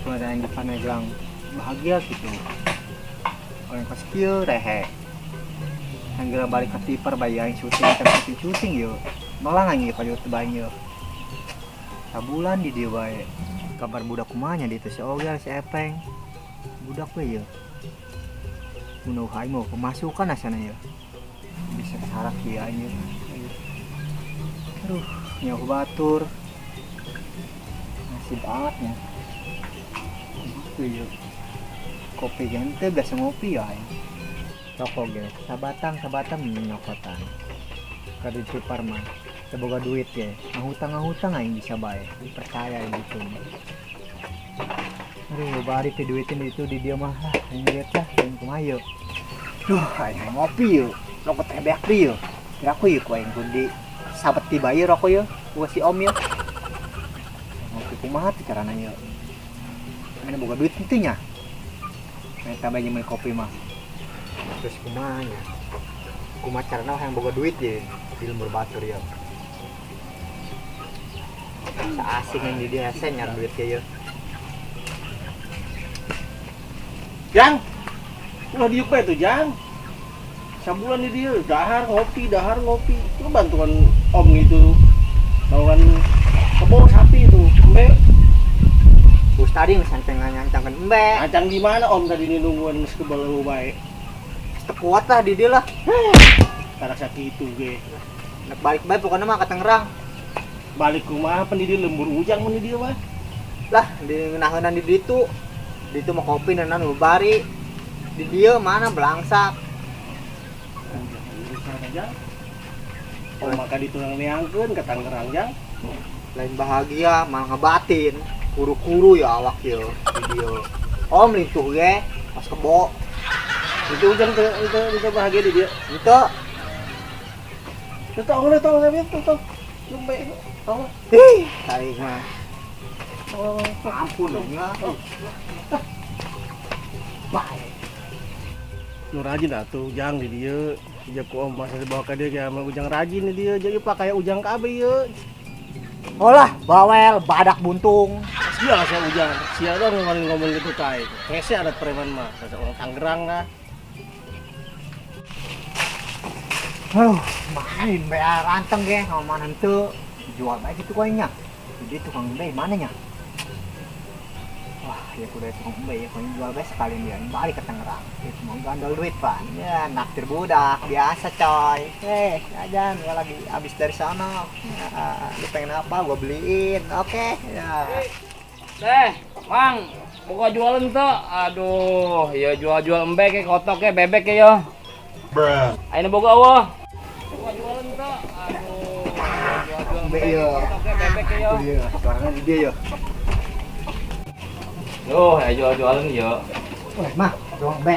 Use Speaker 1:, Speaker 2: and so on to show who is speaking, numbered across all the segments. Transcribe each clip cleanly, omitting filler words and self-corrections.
Speaker 1: cuma ada yang di Pandeglang bahagia gitu. Orang pas kieu rehe. Anggera balik ke Tiper bayain syuting yuk. Malah nggak kalau teu bae yeuh. Sabulan di dia bae. Kabar budak kumanya di itu si Ogal si Epeng. Budak we yeuh. Mun hai mau pemasukan asana yeuh. Bisa saraf kieu anjir. Aduh, nyawa batur. Nasib bangetnya. Itu yeuh. Kopi gente biasa ngopi ya. Rokok ge, sabatang nyokotan. Kada itu parman. Seboga duit ya. Ngahutang aing bisa bae. Percaya gitu. Aduh, bari teh duitin itu di dia mah. Aing lihat lah, aing kumaha. Duh, aing ngopi yeuh. Rokok teh beak di yeuh. Kira aku yeuh ku aing kudu sabet ti bae rokok yeuh. Ku si Om yeuh. Ngopi kumaha teh carana yeuh. Mana boga duit teh nya. Mereka bagi main kopi mah. Terus kumanya carana yang boga duit ya di lembur batur ya asing yang di dia nyar duit ya
Speaker 2: Jang, udah diuk itu Jang. Sabulan di dia dahar ngopi. Itu bantuan Om itu bawakan kebo sapi itu, embe.
Speaker 1: Bus tadi ngesancang nyancangkan embe.
Speaker 2: Ancang di mana Om tadi ini nungguan sekebal bae.
Speaker 1: Kuat lah di dia lah.
Speaker 2: Karena sakit itu ge.
Speaker 1: Nak balik pokoknya mah ke Tangerang.
Speaker 2: Balik rumah pendidi lembur ujang mun di dia mah.
Speaker 1: Lah di ngeunaheunna di ditu. Ditu mah kopi dan nu bari. Di dia mana belangsak.
Speaker 2: Oh maka ditunang neangkeun ke Tangerang Jang.
Speaker 1: Lain bahagia malah ngebatin. Kuru-kuru ya awak ye di dia. Om lintuh ge pas kebo.
Speaker 2: Itu ujang itu bahagia di dia.
Speaker 1: Itu
Speaker 2: Tahu tapi tuh. Lumbe tahu.
Speaker 1: tarik mah.
Speaker 2: Oh,
Speaker 1: Ampun dong ya. Wah.
Speaker 2: Nu rajin atuh Ujang di dieu. Sejak ku Om masa dibawa ka dieu ge ama Ujang rajin di dieu. Jadi pakai Ujang kabeh ieu.
Speaker 1: Olah, bawel, badak buntung.
Speaker 2: Sia asa Ujang. Sia dong ngomong gitu kai. Hese ada preman mah, kata orang Tangerang lah.
Speaker 1: Main bayar ranteng ge, mana henteu jual bae gitu kayaknya. Jadi tukang bae mana nya? Wah, ya kudu tukang bae ya kayaknya jual bae sekalian dia balik ke Tangerang. Itu mau gandol duit, Pak. Ya, naktir budak biasa, coy. Ajan gua lagi habis dari sana. Ya, lu pengen apa? Gua beliin. Oke, ya.
Speaker 3: Mang, buka jualan tuh. Aduh, ya jual embe ke kotok ke bebek ke yo. Ayo boga eueuh. Buka jualan tuh. Aduh, jual
Speaker 1: Embe yo.
Speaker 3: kotok ke bebek ke yo.
Speaker 1: Iya, suaranya di dia yo.
Speaker 3: Yo, ayo jualan yo.
Speaker 1: Wah, mah, doang embe.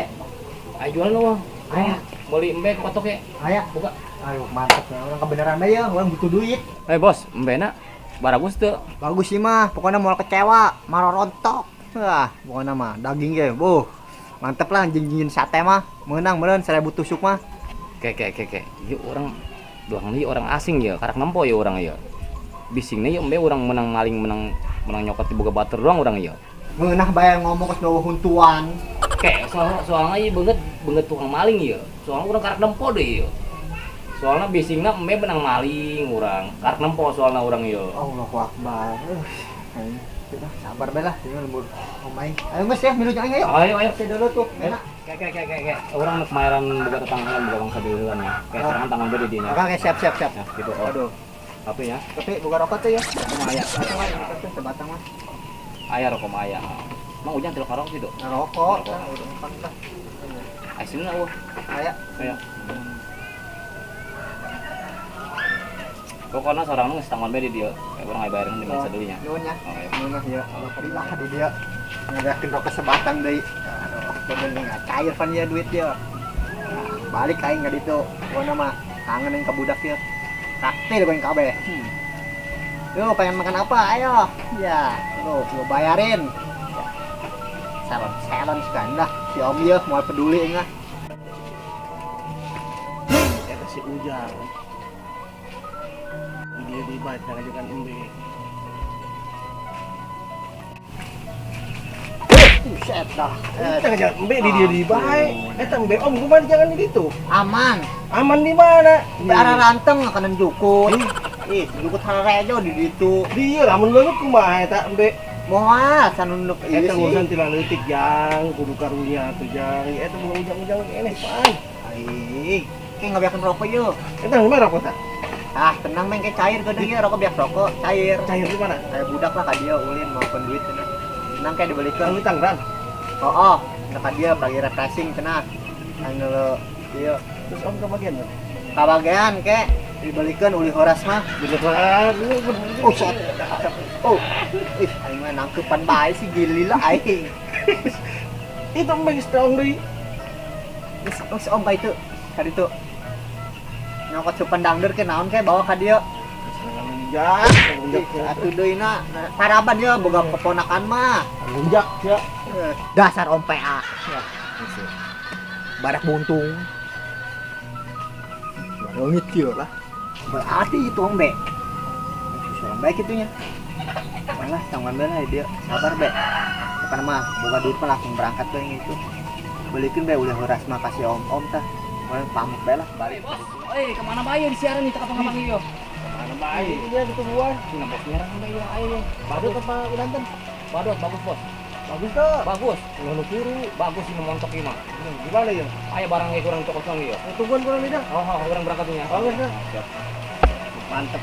Speaker 3: Ayo jualan lu.
Speaker 1: Aya,
Speaker 3: Beli embe ke kotok ya.
Speaker 1: aya.
Speaker 3: Buka.
Speaker 1: Ayo, mantap. Orang kebenaran bae ya, orang butuh duit.
Speaker 3: Bos, embena baragus tuh.
Speaker 1: Bagus sih mah, pokoknya mau kecewa, marorontok. Wah, pokoknya mah daging ge, mantep lah jinjin sate mah. Menang meureun 1000 tusuk mah.
Speaker 3: Kek. Ieu orang doang ieu orang asing ya, karak nempo ya orang ya. Bisingnya ieu embe orang menang maling menang nyokot di boga batur doang orang ya.
Speaker 1: Meunah bayar ngomong ke sedowo huntuan.
Speaker 3: Kek soalnya ieu beungeut tukang maling ya. Soalnya orang karak nempo deh ya. Soalnya bisingna embe menang maling orang. Karak nempo soalnya orang ya.
Speaker 1: Allahu Akbar. Sudah sabar bae lah, tinggal lembur omaing. Ayo Mas ya, milu jangan ayo.
Speaker 3: Ayo.
Speaker 1: Saya dulu tuh, enak.
Speaker 3: Kayak orang kemarin buka tetanggaan buka bangsa duluan ya. Kayak serangan tangan dia di dinya.
Speaker 1: Oke, siap.
Speaker 3: Nah, gitu.
Speaker 1: Aduh,
Speaker 3: Apa ya?
Speaker 1: tapi buka rokok tuh ya.
Speaker 3: Aya.
Speaker 1: Itu sebatang mah.
Speaker 3: Aya rokok mah aya. Mang ujang tilok karok situ.
Speaker 1: Rokok, udah empat lah.
Speaker 3: Aisina eueuh.
Speaker 1: Aya.
Speaker 3: Pokoknya seorang nu setanggon bae di dieu. Kayak urang aya bayareun di mangsa deui nya.
Speaker 1: Nuhun ya.
Speaker 3: Oh, iya.
Speaker 1: Nuhun ya. Alhamdulillah di dia. Ngadakeun rokok sebatang deui. Aduh, bener enggak cair pan ya duit dia. Balik aing ka ditu. Pokona mah kangen yang ka budak ya. Taktil goeng kabeh. Yo, pengen makan apa? Ayo. Ya, tuh gua bayarin. Salon sekali dah. Si Om ya mau peduli enggak?
Speaker 2: Eta si Ujang. Dia dibaca ngajakan embe.
Speaker 1: Buset dah.
Speaker 2: Jangan Mbe di dia di bae. Eta Mbe om kumaha jangan di ditu.
Speaker 1: Aman.
Speaker 2: Aman di mana?
Speaker 1: Di arah ranteng kanan jukut. Jukut hararejo di ditu.
Speaker 2: Dia lamun leuleuh kumaha eta Mbe?
Speaker 1: Moal sanunduk
Speaker 2: Eta urusan tilang leutik jang, kudu karunya atuh jang. Eta boga ujang-ujang keneh pan.
Speaker 1: Ai, kayak ngabiakeun rokok yuk.
Speaker 2: Eta gimana rokok ta?
Speaker 1: Ah, tenang meng kayak cair ke dia rokok biak rokok, cair.
Speaker 2: Cair di mana?
Speaker 1: Kayak budak lah ka dia ulin mau duit cenah. Tenang kayak dibalikin.
Speaker 2: Kang Tangerang.
Speaker 1: Oh, ka dia bagi refreshing cenah. Anu ieu
Speaker 2: Terus om ke bagian mana?
Speaker 1: kabagean ke dibalikin uli horas mah.
Speaker 2: Beneran.
Speaker 1: Oh, shit. Oh, aing mah nangkepan bae sih gili lah aing.
Speaker 2: Itu Mbe strong deui.
Speaker 1: Geus om bae teu. Ka ditu. Nyokot cupan dangder ke naon ke bawa ka dieu.
Speaker 2: Ya,
Speaker 1: Atuh deuna paraban dia boga keponakan mah.
Speaker 2: lunjak ya.
Speaker 1: Dasar om PA. Barak buntung. Leungit kieu lah. Berarti itu om Be. Om baik itunya. Malah tanggal belah dia. Sabar Be. Bukan mah boga duit mah langsung berangkat tuh yang itu. Balikin Be ulah horas mah kasih om tah. Mau pamuk Be lah balik.
Speaker 3: Bos, kemana bayar siaran nih kapang-kapang iyo?
Speaker 2: Mana bae? Dia gitu gua.
Speaker 3: Cina bos nyerang udah iya ayo.
Speaker 2: Badut apa Ulanten?
Speaker 3: Badut bagus bos.
Speaker 2: Bagus tuh.
Speaker 3: Bagus.
Speaker 2: Ngono kuru.
Speaker 3: Bagus ini montok ini mah.
Speaker 2: Gimana ya?
Speaker 3: Ayo barangnya kurang cokot kosong iyo.
Speaker 2: Tungguan kurang lidah.
Speaker 3: Orang berangkat ya.
Speaker 2: Bagus dah.
Speaker 3: Siap.
Speaker 2: Mantep.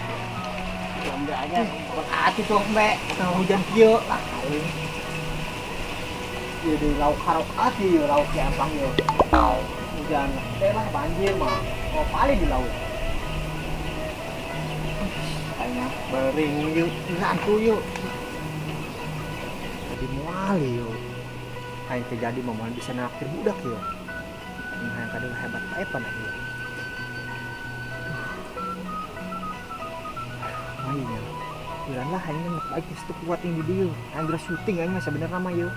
Speaker 1: Om aja. Berarti tuh Be. Tang hujan kieu lah. Ieu di lauk harok ati ieu lauk ki ampang ieu. Hujan teh mah banjir mah. Oh paling di laut. Kayaknya bering yuk, nantu yuk. Jadi mual yuk. Kayak terjadi momen bisa naktir budak yuk. Ini yang kadang hebat apa dah yuk. Mainnya. Bilang lah ini nak baik itu kuat yang di dia. Anggra syuting aing mah sebenarnya mah yuk.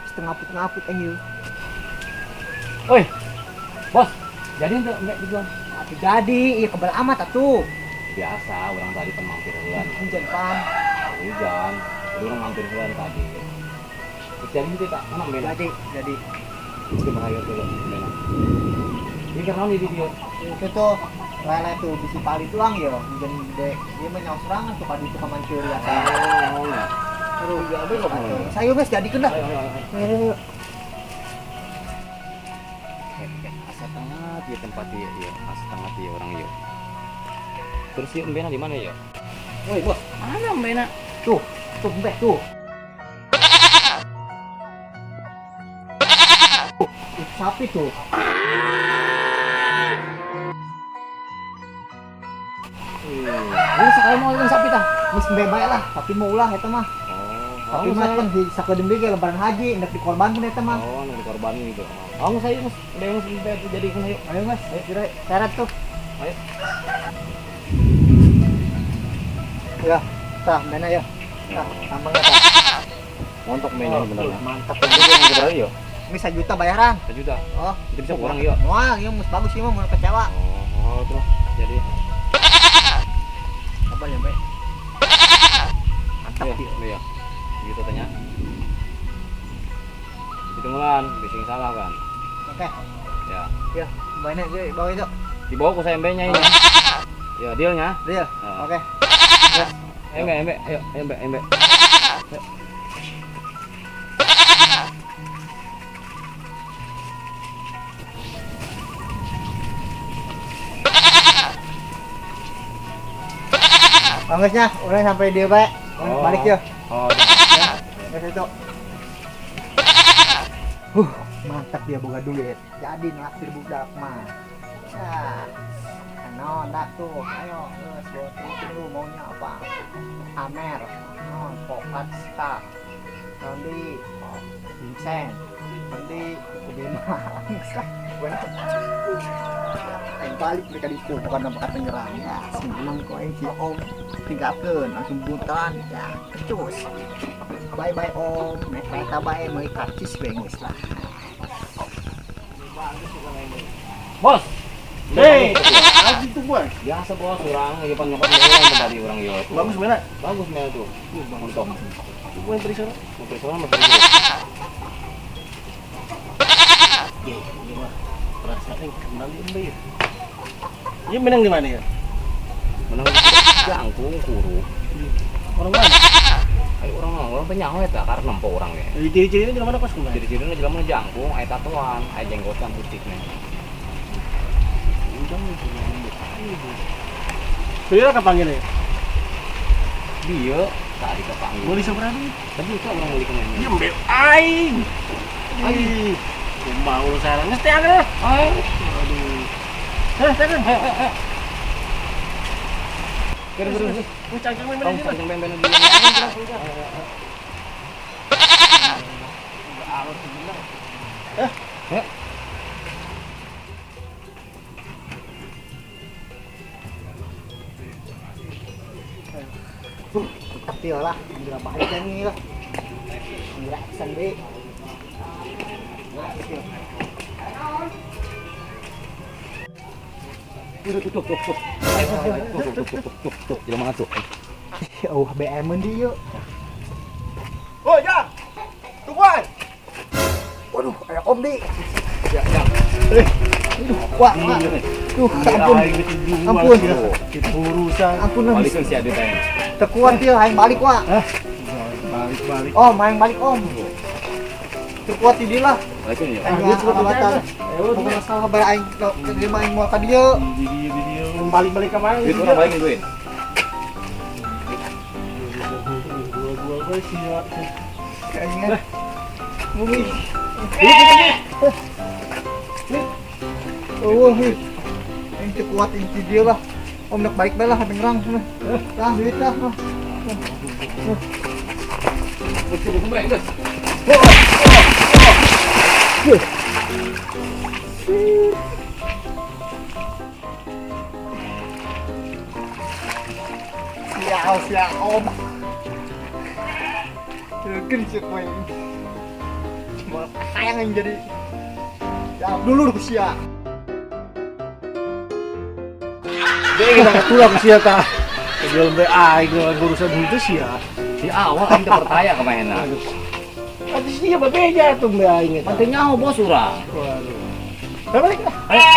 Speaker 1: Setengah ngaput aing yuk.
Speaker 3: Oi. Bos, jadi enggak dijual?
Speaker 1: Tapi jadi, iya kebal amat atuh.
Speaker 3: Biasa, orang tadi kan mampir heula.
Speaker 1: Hujan pan.
Speaker 3: Hujan. Orang mampir heula tadi. Terus jadi itu tak enak bena.
Speaker 1: Jadi.
Speaker 3: Itu bahaya dulu bena. Ini karena di video.
Speaker 1: Itu tuh lele tuh bisi pali tulang ya, hujan gede. Dia menyaut serangan tuh padi itu ke mancur ya.
Speaker 3: Oh, ya.
Speaker 1: Terus ya abis kok. Saya wes jadi kena.
Speaker 3: Ayo. Asa tengah dia tempat dia, asa tengah dia orang yo. Terus si Mbena di mana ya? Woi bos, mana Mbena?
Speaker 1: Tuh Mbak tuh. Sapi tuh. Ini sekali mau ikan sapi tah. Mis bebas lah, tapi mau ulah eta mah. Tapi mah kan di sakedeung ge lebaran haji, hendak dikorbankeun eta mah.
Speaker 3: Oh, nu dikorbanin gitu. Oh, saya Mas, beung jadi kan ayo.
Speaker 1: Ayo Mas, ayo kira syarat tuh.
Speaker 3: Ayo.
Speaker 1: Ya, tah mana ya? Tah, tambangnya tah.
Speaker 3: Montok Mbena bener.
Speaker 1: Mantap.
Speaker 3: Ini yang berapa yo?
Speaker 1: Ini 1 juta bayaran.
Speaker 3: 1 juta.
Speaker 1: Oh,
Speaker 3: Itu bisa kurang yo.
Speaker 1: wah, iya mus bagus sih mah mau kecewa.
Speaker 3: Oh, terus jadi
Speaker 1: Apa ya, Mbak? Mantap
Speaker 3: iya,
Speaker 1: dia.
Speaker 3: iya. Gitu tanya. Hitungan, bisa salah kan?
Speaker 1: Oke.
Speaker 3: Ya.
Speaker 1: Ya, banyak gue bawa itu.
Speaker 3: Dibawa ke saya Mbenya ini. Ya, dealnya.
Speaker 1: Deal.
Speaker 3: Ah.
Speaker 1: Oke.
Speaker 3: Ayo Mbak, ayo Mbak.
Speaker 1: Bangusnya udah sampai dia, Pak.
Speaker 3: Oh.
Speaker 1: Balik yuk.
Speaker 3: Oh,
Speaker 1: Ya, ke situ. Mantap dia boga duit. Jadi naktir budak mah. Nah, non dah tuh. Ayo, geus tunggu maunya apa? Amer, non pokat sta. Nanti Vincent. Nanti Bima. Yang balik mereka di situ bukan nampak penyerang ya senang kok yang si om tinggalkan langsung buntalan ya cus bye bye om mereka bye mau karcis bengis lah
Speaker 3: Bos.
Speaker 2: Hei, lagi tuh gua.
Speaker 3: Biasa bos, orang lagi nyokot orang tadi orang yo.
Speaker 2: Bagus benar.
Speaker 3: Bagus Mbena tuh. Montok.
Speaker 2: Gua yang beri sana.
Speaker 3: Motor soalnya motor.
Speaker 2: Iya, iya mah. Perasaan kenal Embe ya. Ini menang di mana ya?
Speaker 3: Menang jangkung kuru.
Speaker 2: Orang mana?
Speaker 3: Ayo orang penyaho eta karena nempo orang ya.
Speaker 2: Jadi ciri-cirinya di mana kos kemana?
Speaker 3: Ciri-cirinya jelema jangkung, aya tatoan, aya jenggotan putih nih.
Speaker 2: Beliau kapanggilnya?
Speaker 3: Dia tadi kepanggil.
Speaker 2: Boleh seberapa?
Speaker 3: Tadi itu orang beli kemana?
Speaker 2: Iya Embe. Aing. Aing. Mau sarang nges teh angin.
Speaker 3: Ayo.
Speaker 2: Aduh. Tekan.
Speaker 3: Ayo. Kira
Speaker 2: Cangkang main
Speaker 3: Tong
Speaker 2: mana
Speaker 3: cang ben-ben di.
Speaker 1: Tapi lah, gila balik ini lah. Gila, sandi.
Speaker 3: Tuh. Jelema ngatuh.
Speaker 1: Oh, BM dia yuk.
Speaker 2: Oh ya. Tungguan.
Speaker 1: Waduh, kayak Om di.
Speaker 3: Ya.
Speaker 1: Wah, tuh, ampun.
Speaker 2: Itu urusan.
Speaker 1: Ampun,
Speaker 3: Balikin si Adit teh.
Speaker 1: tekuat dia, aing balik wah.
Speaker 2: Balik.
Speaker 1: Om, aing balik Om. Tekuat di dia lah.
Speaker 3: Balikin ya.
Speaker 1: Aing alamatkan. Bukan masalah bayar aing terima aing mau ka dia.
Speaker 2: Di dia balik ke mana?
Speaker 3: Duit orang balikin duit.
Speaker 2: Gua sih ya.
Speaker 1: Kayaknya. Bumi. Oh, yang tekuat inti dia lah. Om nak balik bae lah, habis ngerang sana. Dah, duit dah.
Speaker 3: Betul kembali guys.
Speaker 1: Sial Om. Mungkin sih main. Cuma sayang yang jadi. Ya dulu sia.
Speaker 2: Dia kita ketulah ke sia ta. Jual be aing urusan itu sia.
Speaker 3: Si awal aing teu percaya ka mainna.
Speaker 2: Habis dia bebeja tuh be aing eta.
Speaker 3: Mantenya bos urang.
Speaker 2: Waduh. Balik.
Speaker 3: Ayo.